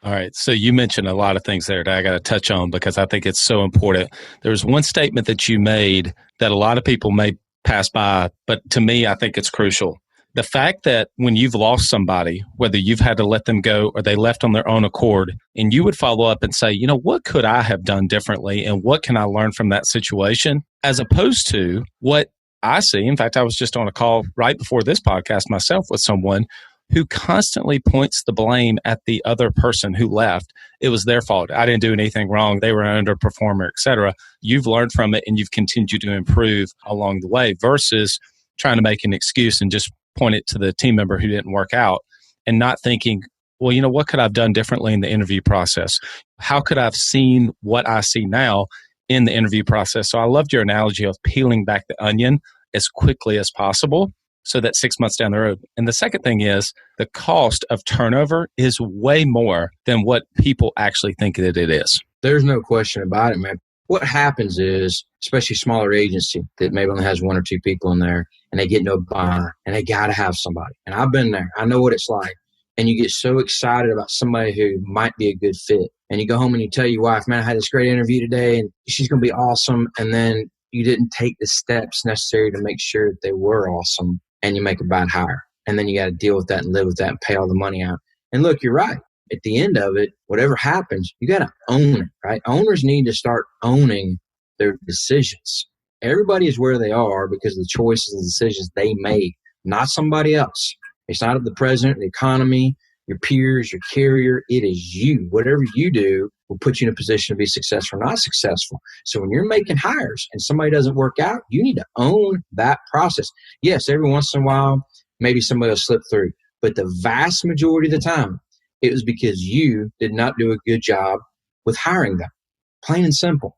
All right. So you mentioned a lot of things there that I got to touch on because I think it's so important. There's one statement that you made that a lot of people may pass by, but to me, I think it's crucial. The fact that when you've lost somebody, whether you've had to let them go or they left on their own accord, and you would follow up and say, what could I have done differently and what can I learn from that situation? As opposed to what I see. In fact, I was just on a call right before this podcast myself with someone who constantly points the blame at the other person who left. It was their fault. I didn't do anything wrong. They were an underperformer, et cetera. You've learned from it and you've continued to improve along the way versus trying to make an excuse and just point it to the team member who didn't work out and not thinking, well, what could I have done differently in the interview process? How could I have seen what I see now in the interview process? So I loved your analogy of peeling back the onion as quickly as possible so that 6 months down the road. And the second thing is the cost of turnover is way more than what people actually think that it is. There's no question about it, man. What happens is, especially smaller agency that maybe only has one or two people in there and they get no buy and they got to have somebody. And I've been there. I know what it's like. And you get so excited about somebody who might be a good fit. And you go home and you tell your wife, man, I had this great interview today and she's going to be awesome. And then you didn't take the steps necessary to make sure that they were awesome, and you make a bad hire. And then you got to deal with that and live with that and pay all the money out. And look, you're right. At the end of it, whatever happens, you got to own it, right? Owners need to start owning their decisions. Everybody is where they are because of the choices and decisions they made, not somebody else. It's not the president, the economy, your peers, your carrier. It is you. Whatever you do will put you in a position to be successful or not successful. So when you're making hires and somebody doesn't work out, you need to own that process. Yes, every once in a while, maybe somebody will slip through. But the vast majority of the time, it was because you did not do a good job with hiring them. Plain and simple.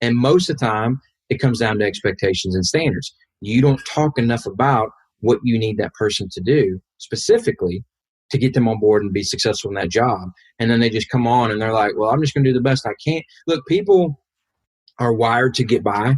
And most of the time, it comes down to expectations and standards. You don't talk enough about what you need that person to do specifically to get them on board and be successful in that job. And then they just come on and they're like, well, I'm just going to do the best I can. Look, people are wired to get by.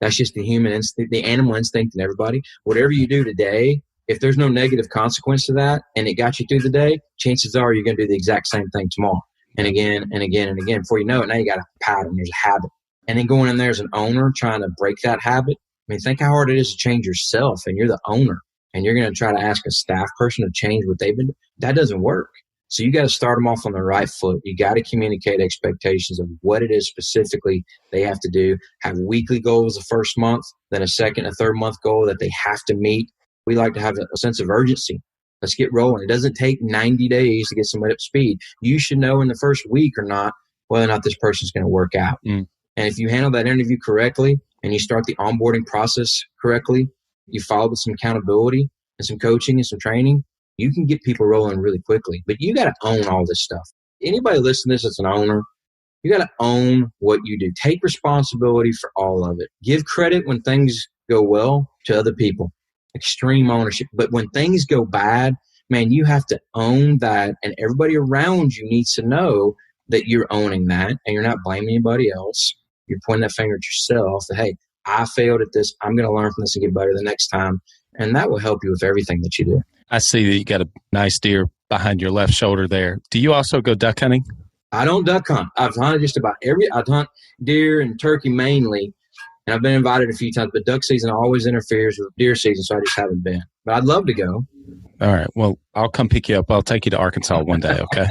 That's just the human instinct, the animal instinct in everybody. Whatever you do today, if there's no negative consequence to that and it got you through the day, chances are you're going to do the exact same thing tomorrow and again and again and again. Before you know it, now you got a pattern, there's a habit. And then going in there as an owner trying to break that habit, I mean, think how hard it is to change yourself, and you're the owner, and you're going to try to ask a staff person to change what they've been doing. That doesn't work. So you got to start them off on the right foot. You got to communicate expectations of what it is specifically they have to do. Have weekly goals the first month, then a second, a third month goal that they have to meet. We like to have a sense of urgency. Let's get rolling. It doesn't take 90 days to get somebody up to speed. You should know in the first week or not whether or not this person's going to work out. And if you handle that interview correctly and you start the onboarding process correctly, you follow with some accountability and some coaching and some training, you can get people rolling really quickly. But you got to own all this stuff. Anybody listening to this that's an owner, you got to own what you do. Take responsibility for all of it. Give credit when things go well to other people. Extreme ownership. But when things go bad, man, you have to own that. And everybody around you needs to know that you're owning that and you're not blaming anybody else. You're pointing that finger at yourself that, hey, I failed at this. I'm going to learn from this and get better the next time. And that will help you with everything that you do. I see that you got a nice deer behind your left shoulder there. Do you also go duck hunting? I don't duck hunt. I've hunted just about I hunt deer and turkey mainly, and I've been invited a few times, but duck season always interferes with deer season, so I just haven't been. But I'd love to go. All right. Well, I'll come pick you up. I'll take you to Arkansas one day, okay?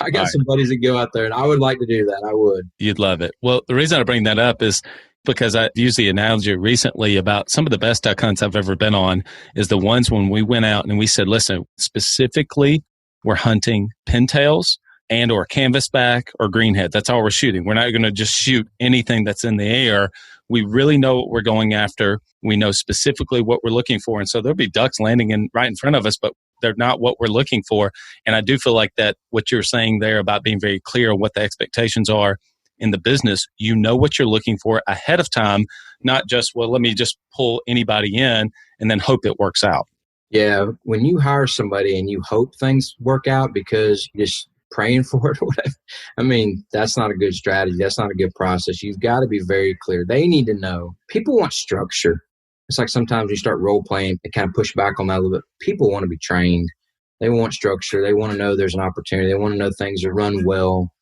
I got some buddies that go out there, and I would like to do that. I would. You'd love it. Well, the reason I bring that up is because I used the analogy recently about some of the best duck hunts I've ever been on is the ones when we went out and we said, listen, specifically, we're hunting pintails and or canvasback or greenhead. That's all we're shooting. We're not going to just shoot anything that's in the air. We really know what we're going after. We know specifically what we're looking for. And so there'll be ducks landing right in front of us, but they're not what we're looking for. And I do feel like that what you're saying there about being very clear on what the expectations are in the business, you know what you're looking for ahead of time, not just, well, let me just pull anybody in and then hope it works out. Yeah. When you hire somebody and you hope things work out because you're just praying for it or whatever, I mean, that's not a good strategy. That's not a good process. You've got to be very clear. They need to know. People want structure. It's like sometimes you start role playing and kind of push back on that a little bit. People want to be trained. They want structure. They want to know there's an opportunity. They want to know things are run well.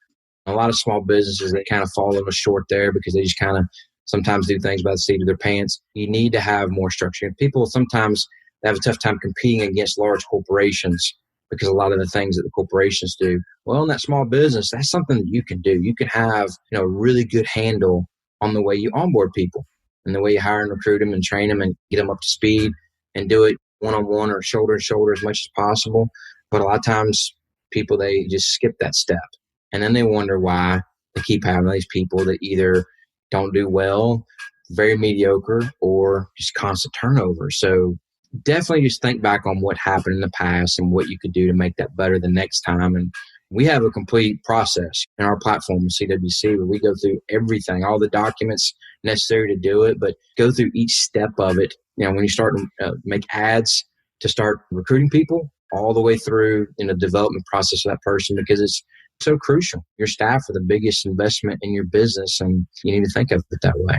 A lot of small businesses, they kind of fall a little short there because they just kind of sometimes do things by the seat of their pants. You need to have more structure. People sometimes have a tough time competing against large corporations because a lot of the things that the corporations do. Well, in that small business, that's something that you can do. You can have, a really good handle on the way you onboard people and the way you hire and recruit them and train them and get them up to speed and do it one-on-one or shoulder to shoulder as much as possible. But a lot of times people, they just skip that step. And then they wonder why they keep having these people that either don't do well, very mediocre, or just constant turnover. So definitely just think back on what happened in the past and what you could do to make that better the next time. And we have a complete process in our platform, CWC, where we go through everything, all the documents necessary to do it, but go through each step of it. When you start to make ads to start recruiting people, all the way through in the development process of that person, because it's so crucial. Your staff are the biggest investment in your business, and you need to think of it that way.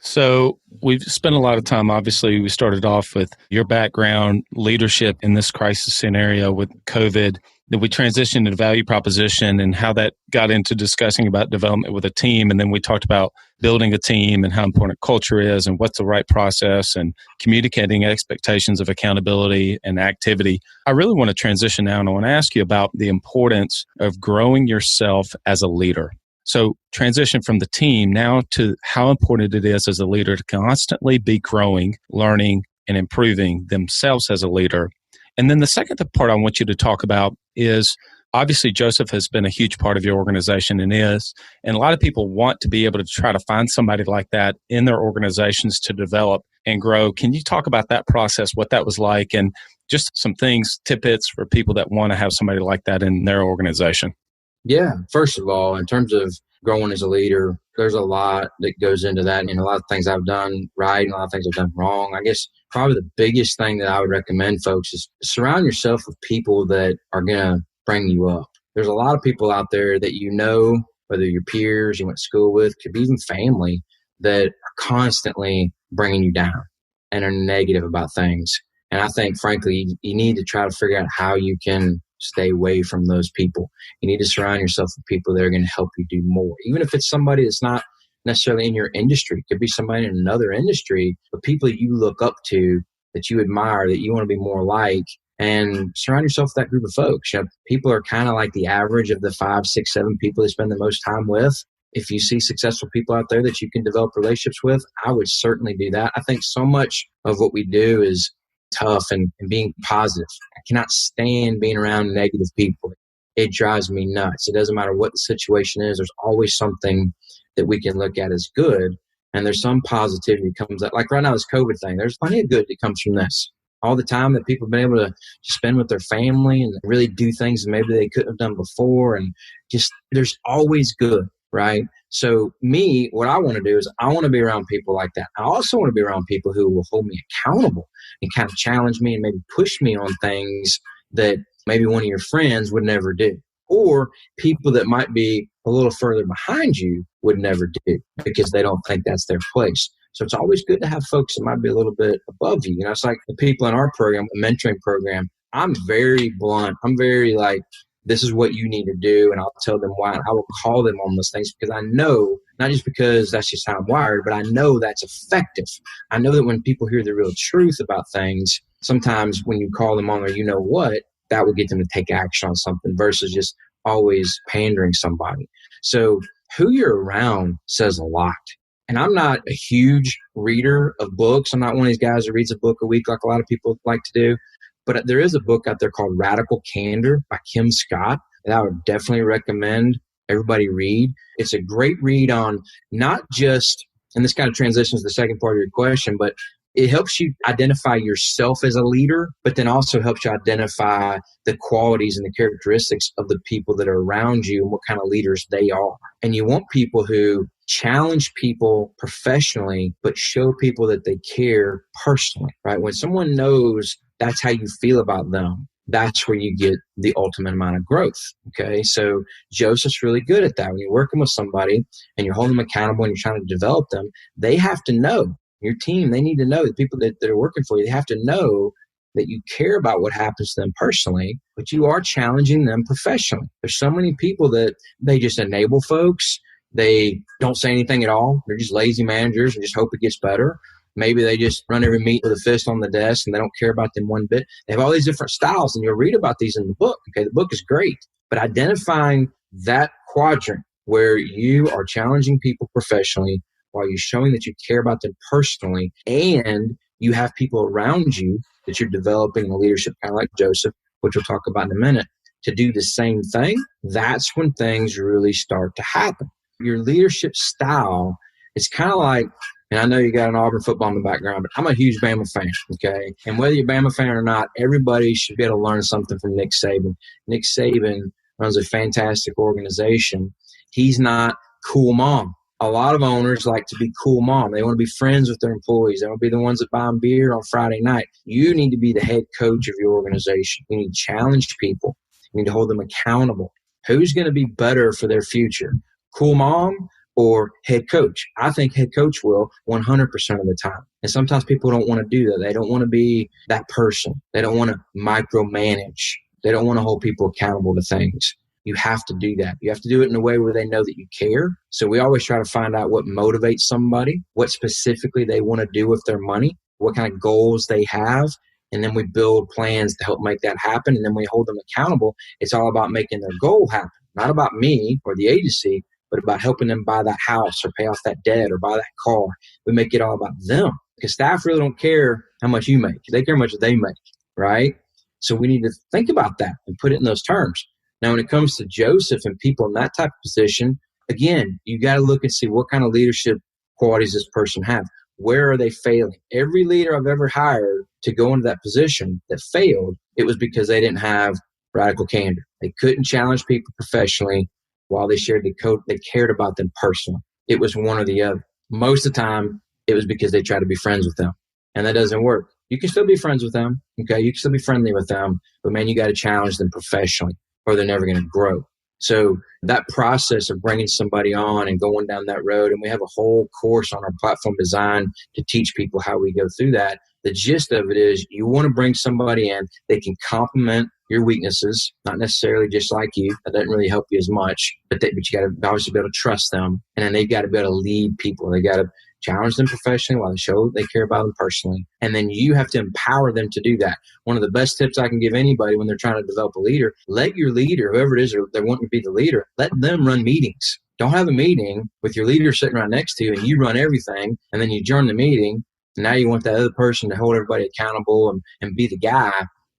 So we've spent a lot of time, obviously, we started off with your background, leadership in this crisis scenario with COVID. Then we transitioned to value proposition and how that got into discussing about development with a team. And then we talked about building a team and how important culture is and what's the right process and communicating expectations of accountability and activity. I really want to transition now, and I want to ask you about the importance of growing yourself as a leader. So transition from the team now to how important it is as a leader to constantly be growing, learning, and improving themselves as a leader. And then the second part I want you to talk about is obviously Joseph has been a huge part of your organization and is, and a lot of people want to be able to try to find somebody like that in their organizations to develop and grow. Can you talk about that process, what that was like, and just some things, tidbits for people that want to have somebody like that in their organization? Yeah. First of all, in terms of growing as a leader, there's a lot that goes into that, and a lot of things I've done right and a lot of things I've done wrong. I guess probably the biggest thing that I would recommend folks is surround yourself with people that are going to bring you up. There's a lot of people out there that whether your peers you went to school with, could be even family, that are constantly bringing you down and are negative about things. And I think, frankly, you need to try to figure out how you can stay away from those people. You need to surround yourself with people that are going to help you do more. Even if it's somebody that's not necessarily in your industry, it could be somebody in another industry, but people you look up to, that you admire, that you want to be more like, and surround yourself with that group of folks. People are kind of like the average of the 5, 6, 7 people they spend the most time with. If you see successful people out there that you can develop relationships with, I would certainly do that. I think so much of what we do is tough and being positive. I cannot stand being around negative people. It drives me nuts. It doesn't matter what the situation is. There's always something that we can look at as good. And there's some positivity that comes out. Like right now, this COVID thing, there's plenty of good that comes from this. All the time that people have been able to spend with their family and really do things that maybe they couldn't have done before. And just, there's always good, right? So me, what I want to do is I want to be around people like that. I also want to be around people who will hold me accountable and kind of challenge me and maybe push me on things that maybe one of your friends would never do. Or people that might be a little further behind you would never do because they don't think that's their place. So it's always good to have folks that might be a little bit above you. It's like the people in our program, the mentoring program, I'm very blunt. I'm very like, this is what you need to do. And I'll tell them why. And I will call them on those things because I know, not just because that's just how I'm wired, but I know that's effective. I know that when people hear the real truth about things, sometimes when you call them on or you know what, that will get them to take action on something versus just always pandering somebody. So who you're around says a lot. And I'm not a huge reader of books. I'm not one of these guys that reads a book a week like a lot of people like to do. But there is a book out there called Radical Candor by Kim Scott that I would definitely recommend everybody read. It's a great read on not just, and this kind of transitions to the second part of your question, but it helps you identify yourself as a leader, but then also helps you identify the qualities and the characteristics of the people that are around you and what kind of leaders they are. And you want people who challenge people professionally, but show people that they care personally, right? When someone knows that's how you feel about them, that's where you get the ultimate amount of growth, okay? So Joseph's really good at that. When you're working with somebody and you're holding them accountable and you're trying to develop them, they have to know. Your team, they need to know, the people that are working for you, they have to know that you care about what happens to them personally, but you are challenging them professionally. There's so many people that they just enable folks. They don't say anything at all. They're just lazy managers and just hope it gets better. Maybe they just run every meet with a fist on the desk and they don't care about them one bit. They have all these different styles and you'll read about these in the book. Okay, the book is great, but identifying that quadrant where you are challenging people professionally while you're showing that you care about them personally and you have people around you that you're developing a leadership, kind of like Joseph, which we'll talk about in a minute, to do the same thing, that's when things really start to happen. Your leadership style, it's kind of like, and I know you got an Auburn football in the background, but I'm a huge Bama fan, okay? And whether you're a Bama fan or not, everybody should be able to learn something from Nick Saban. Nick Saban runs a fantastic organization. He's not cool mom. A lot of owners like to be cool mom. They want to be friends with their employees. They want to be the ones that buy them beer on Friday night. You need to be the head coach of your organization. You need to challenge people. You need to hold them accountable. Who's going to be better for their future? Cool mom or head coach? I think head coach will 100% of the time. And sometimes people don't want to do that. They don't want to be that person. They don't want to micromanage. They don't want to hold people accountable to things. You have to do that. You have to do it in a way where they know that you care. So we always try to find out what motivates somebody, what specifically they want to do with their money, what kind of goals they have. And then we build plans to help make that happen. And then we hold them accountable. It's all about making their goal happen, not about me or the agency, but about helping them buy that house or pay off that debt or buy that car. We make it all about them because staff really don't care how much you make. They care how much they make, right? So we need to think about that and put it in those terms. Now, when it comes to Joseph and people in that type of position, again, you got to look and see what kind of leadership qualities this person have. Where are they failing? Every leader I've ever hired to go into that position that failed, it was because they didn't have radical candor. They couldn't challenge people professionally while they shared the code. They cared about them personally. It was one or the other. Most of the time, it was because they tried to be friends with them. And that doesn't work. You can still be friends with them. Okay. You can still be friendly with them, but man, you got to challenge them professionally or they're never going to grow. So that process of bringing somebody on and going down that road, and we have a whole course on our platform design to teach people how we go through that. The gist of it is you want to bring somebody in, they can complement your weaknesses, not necessarily just like you. That doesn't really help you as much, but you got to obviously be able to trust them. And then they've got to be able to lead people. They got to challenge them professionally while they show they care about them personally. And then you have to empower them to do that. One of the best tips I can give anybody when they're trying to develop a leader, let your leader, whoever it is they're wanting to be the leader, let them run meetings. Don't have a meeting with your leader sitting right next to you and you run everything, and then you adjourn the meeting. And now you want that other person to hold everybody accountable and be the guy,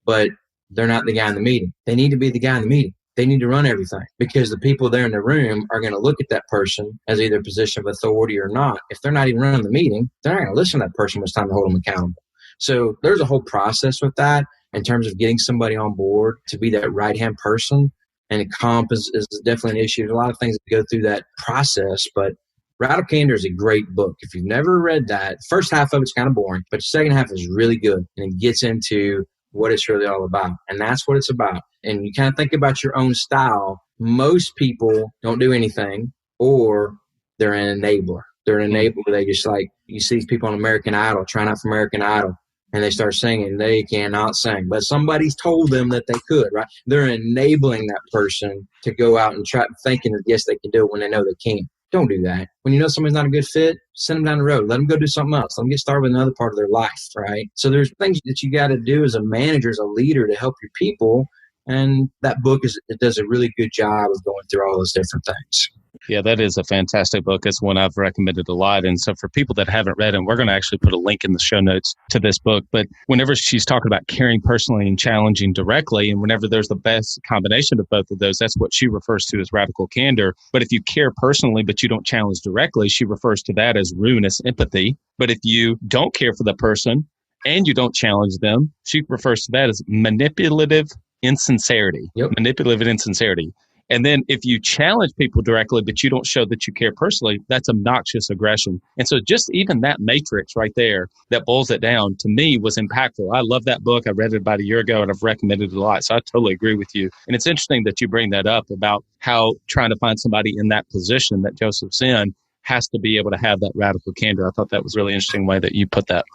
but they're not the guy in the meeting. They need to be the guy in the meeting. They need to run everything, because the people there in the room are going to look at that person as either a position of authority or not. If they're not even running the meeting, they're not going to listen to that person when it's time to hold them accountable. So there's a whole process with that in terms of getting somebody on board to be that right-hand person. And comp is definitely an issue. There's a lot of things that go through that process, but Radical Candor is a great book. If you've never read that, first half of it's kind of boring, but the second half is really good, and it gets into what it's really all about. And that's what it's about. And you kind of think about your own style. Most people don't do anything, or they're an enabler. They're an enabler. They just like, you see these people on American Idol, trying out for American Idol, and they start singing. They cannot sing, but somebody's told them that they could, right? They're enabling that person to go out and try, thinking that yes, they can do it when they know they can. Don't do that. When you know somebody's not a good fit, send them down the road. Let them go do something else. Let them get started with another part of their life, right? So there's things that you got to do as a manager, as a leader, to help your people. And that book it does a really good job of going through all those different things. Yeah, that is a fantastic book. It's one I've recommended a lot. And so for people that haven't read it, we're going to actually put a link in the show notes to this book. But whenever she's talking about caring personally and challenging directly, and whenever there's the best combination of both of those, that's what she refers to as radical candor. But if you care personally, but you don't challenge directly, she refers to that as ruinous empathy. But if you don't care for the person and you don't challenge them, she refers to that as manipulative insincerity. Yep. Manipulative insincerity. And then if you challenge people directly, but you don't show that you care personally, that's obnoxious aggression. And so just even that matrix right there that boils it down, to me, was impactful. I love that book. I read it about a year ago and I've recommended it a lot. So I totally agree with you. And it's interesting that you bring that up about how trying to find somebody in that position that Joseph's in has to be able to have that radical candor. I thought that was a really interesting way that you put that.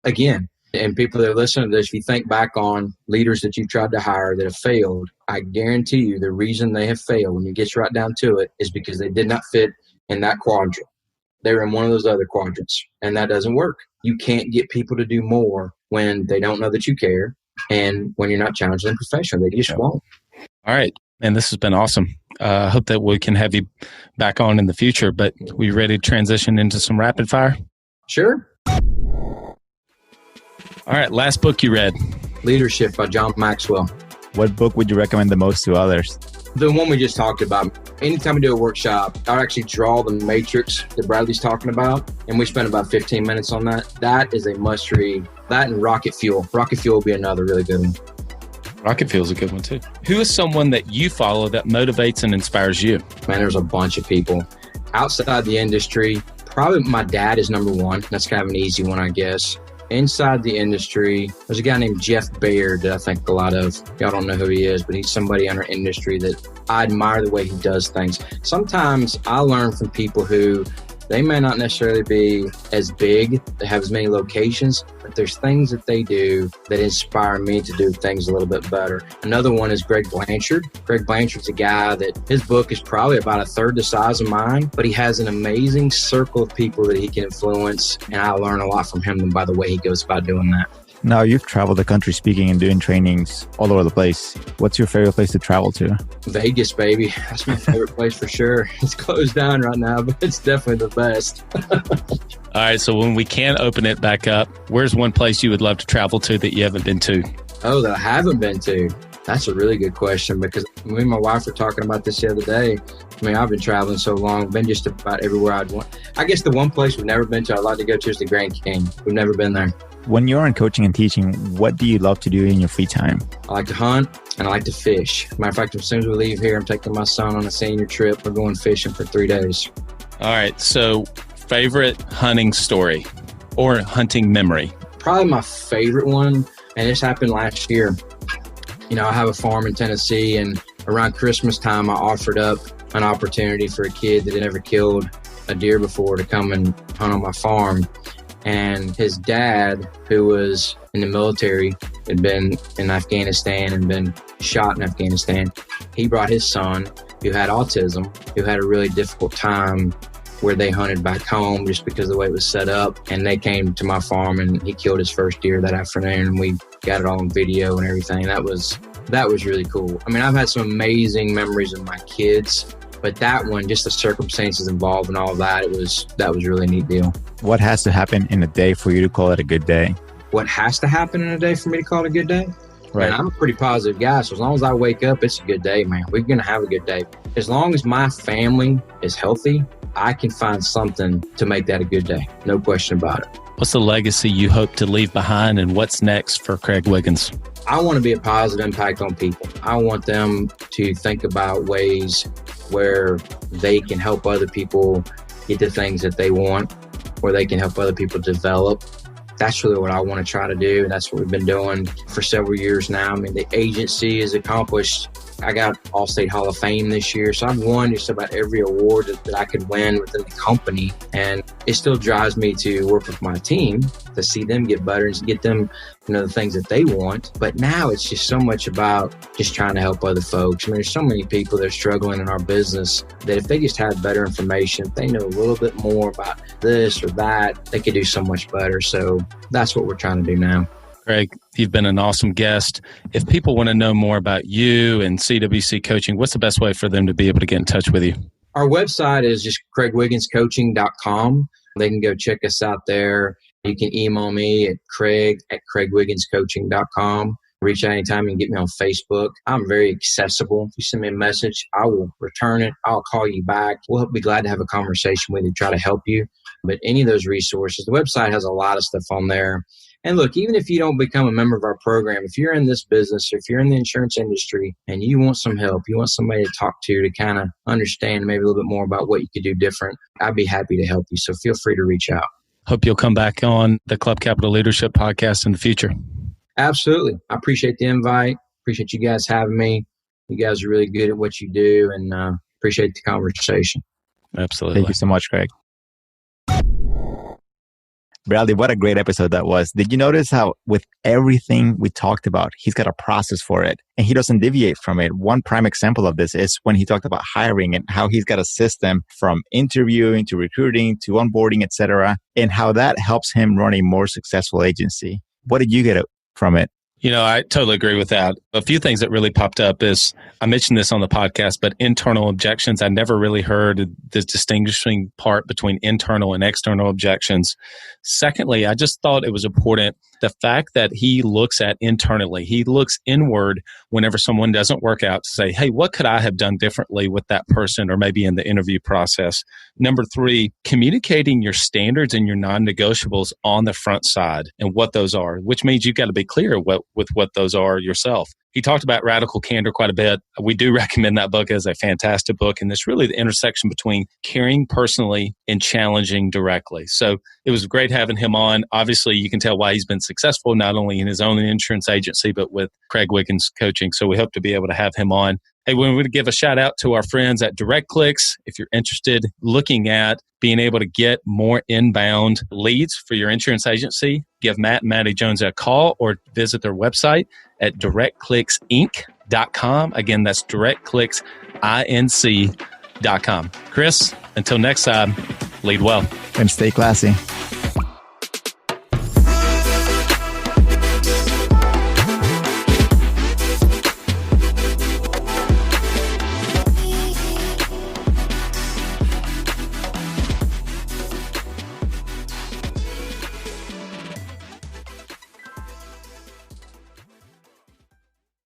Again, and people that are listening to this, if you think back on leaders that you've tried to hire that have failed, I guarantee you the reason they have failed, when you get right down to it, is because they did not fit in that quadrant. They were in one of those other quadrants, and that doesn't work. You can't get people to do more when they don't know that you care and when you're not challenging them professionally. They just won't. All right. And this has been awesome. I hope that we can have you back on in the future, but we ready to transition into some rapid fire? Sure. All right, last book you read. Leadership by John Maxwell. What book would you recommend the most to others? The one we just talked about. Anytime we do a workshop, I actually draw the matrix that Bradley's talking about, and we spent about 15 minutes on that. That is a must read. That and Rocket Fuel. Rocket Fuel will be another really good one. Rocket Fuel is a good one too. Who is someone that you follow that motivates and inspires you? Man, there's a bunch of people. Outside the industry, probably my dad is number one. That's kind of an easy one, I guess. Inside the industry, there's a guy named Jeff Baird that I think a lot of y'all don't know who he is, but he's somebody in our industry that I admire the way he does things. Sometimes I learn from people who they may not necessarily be as big, they have as many locations, but there's things that they do that inspire me to do things a little bit better. Another one is Greg Blanchard. Greg Blanchard's a guy that his book is probably about a third the size of mine, but he has an amazing circle of people that he can influence, and I learn a lot from him by the way he goes about doing that. Now, you've traveled the country speaking and doing trainings all over the place. What's your favorite place to travel to? Vegas, baby. That's my favorite place for sure. It's closed down right now, but it's definitely the best. All right, so when we can open it back up, where's one place you would love to travel to that you haven't been to? Oh, that I haven't been to? That's a really good question, because me and my wife were talking about this the other day. I mean, I've been traveling so long, been just about everywhere I'd want. I guess the one place we've never been to I'd like to go to is the Grand Canyon. We've never been there. When you're in coaching and teaching, what do you love to do in your free time? I like to hunt and I like to fish. Matter of fact, as soon as we leave here, I'm taking my son on a senior trip. We're going fishing for 3 days. All right. So favorite hunting story or hunting memory? Probably my favorite one, and this happened last year. You know, I have a farm in Tennessee, and around Christmas time, I offered up an opportunity for a kid that had never killed a deer before to come and hunt on my farm. And his dad, who was in the military, had been in Afghanistan and been shot in Afghanistan. He brought his son, who had autism, who had a really difficult time where they hunted back home just because of the way it was set up. And they came to my farm and he killed his first deer that afternoon, and we got it all on video and everything. That was really cool. I mean, I've had some amazing memories of my kids, but that one, just the circumstances involved and all of that, that was really a neat deal. What has to happen in a day for you to call it a good day? What has to happen in a day for me to call it a good day? Right. And I'm a pretty positive guy, so as long as I wake up, it's a good day, man. We're going to have a good day. As long as my family is healthy, I can find something to make that a good day. No question about it. What's the legacy you hope to leave behind, and what's next for Craig Wiggins? I want to be a positive impact on people. I want them to think about ways where they can help other people get the things that they want, where they can help other people develop. That's really what I want to try to do. That's what we've been doing for several years now. I mean, the agency has accomplished. I got All-State Hall of Fame this year, so I've won just about every award that I could win within the company. And it still drives me to work with my team to see them get better and get them, the things that they want. But now it's just so much about just trying to help other folks. I mean, there's so many people that are struggling in our business that if they just had better information, if they know a little bit more about this or that, they could do so much better. So that's what we're trying to do now. Craig, you've been an awesome guest. If people want to know more about you and CWC coaching, what's the best way for them to be able to get in touch with you? Our website is just craigwigginscoaching.com. They can go check us out there. You can email me at craig@craigwigginscoaching.com. Reach out anytime and get me on Facebook. I'm very accessible. If you send me a message, I will return it. I'll call you back. We'll be glad to have a conversation with you, try to help you. But any of those resources, the website has a lot of stuff on there. And look, even if you don't become a member of our program, if you're in this business, or if you're in the insurance industry and you want some help, you want somebody to talk to kind of understand maybe a little bit more about what you could do different, I'd be happy to help you. So feel free to reach out. Hope you'll come back on the Club Capital Leadership Podcast in the future. Absolutely. I appreciate the invite. Appreciate you guys having me. You guys are really good at what you do, and appreciate the conversation. Absolutely. Thank you so much, Craig. Bradley, what a great episode that was. Did you notice how with everything we talked about, he's got a process for it and he doesn't deviate from it? One prime example of this is when he talked about hiring and how he's got a system from interviewing to recruiting to onboarding, etc., and how that helps him run a more successful agency. What did you get from it? I totally agree with that. A few things that really popped up is, I mentioned this on the podcast, but internal objections. I never really heard the distinguishing part between internal and external objections. Secondly, I just thought it was important, the fact that he looks at internally. He looks inward whenever someone doesn't work out to say, hey, what could I have done differently with that person or maybe in the interview process? Number 3, communicating your standards and your non-negotiables on the front side and what those are, which means you've got to be clear with what those are yourself. He talked about radical candor quite a bit. We do recommend that book as a fantastic book. And it's really the intersection between caring personally and challenging directly. So it was great having him on. Obviously, you can tell why he's been successful, not only in his own insurance agency, but with Craig Wiggins Coaching. So we hope to be able to have him on. Hey, we want to give a shout out to our friends at Direct Clicks. If you're interested looking at being able to get more inbound leads for your insurance agency, give Matt and Maddie Jones a call or visit their website at directclicksinc.com. Again, that's directclicksinc.com. Chris, until next time, lead well. And stay classy.